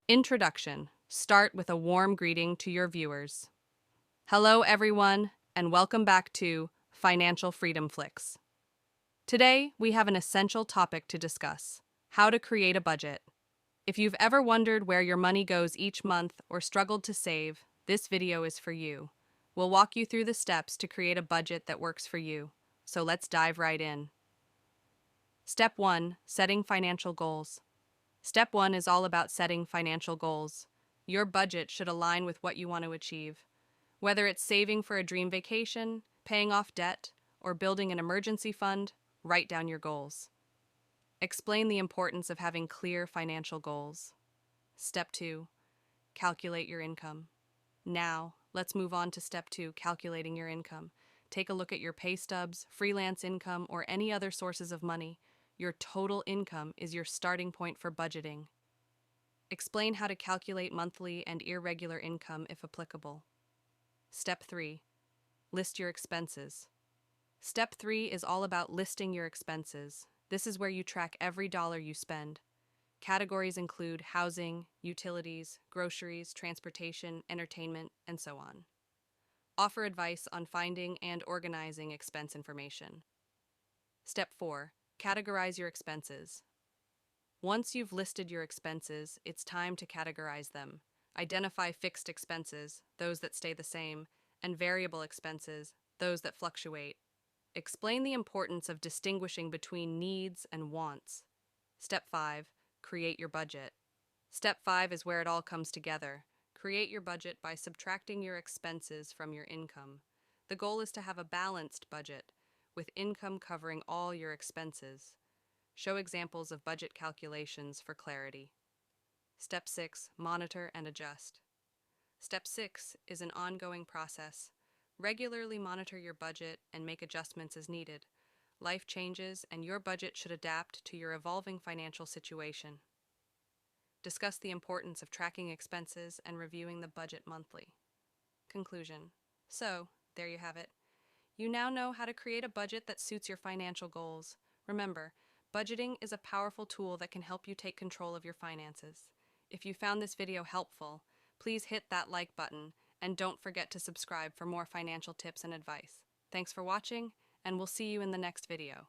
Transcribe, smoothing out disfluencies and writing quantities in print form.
Introduction. Start with a warm greeting to your viewers. Hello, everyone, and welcome back to Financial Freedom Flicks. Today, we have an essential topic to discuss: how to create a budget. If you've ever wondered where your money goes each month or struggled to save, this video is for you. We'll walk you through the steps to create a budget that works for you. So let's dive right in. Step 1. Setting financial goals. Step 1 is all about setting financial goals. Your budget should align with what you want to achieve. Whether it's saving for a dream vacation, paying off debt, or building an emergency fund, write down your goals. Explain the importance of having clear financial goals. Step 2. Calculate your income. Now, let's move on to Step 2, calculating your income. Take a look at your pay stubs, freelance income, or any other sources of money. Your total income is your starting point for budgeting. Explain how to calculate monthly and irregular income if applicable. Step 3. List your expenses. Step 3 is all about listing your expenses. This is where you track every dollar you spend. Categories include housing, utilities, groceries, transportation, entertainment, and so on. Offer advice on finding and organizing expense information. Step 4. Categorize your expenses. Once you've listed your expenses, it's time to categorize them. Identify fixed expenses, those that stay the same, and variable expenses, those that fluctuate. Explain the importance of distinguishing between needs and wants. Step 5. Create your budget. Step 5 is where it all comes together. Create your budget by subtracting your expenses from your income. The goal is to have a balanced budget, with income covering all your expenses. Show examples of budget calculations for clarity. Step 6. Monitor and adjust. Step 6 is an ongoing process. Regularly monitor your budget and make adjustments as needed. Life changes, and your budget should adapt to your evolving financial situation. Discuss the importance of tracking expenses and reviewing the budget monthly. Conclusion. So, there you have it. You now know how to create a budget that suits your financial goals. Remember, budgeting is a powerful tool that can help you take control of your finances. If you found this video helpful, please hit that like button and don't forget to subscribe for more financial tips and advice. Thanks for watching, and we'll see you in the next video.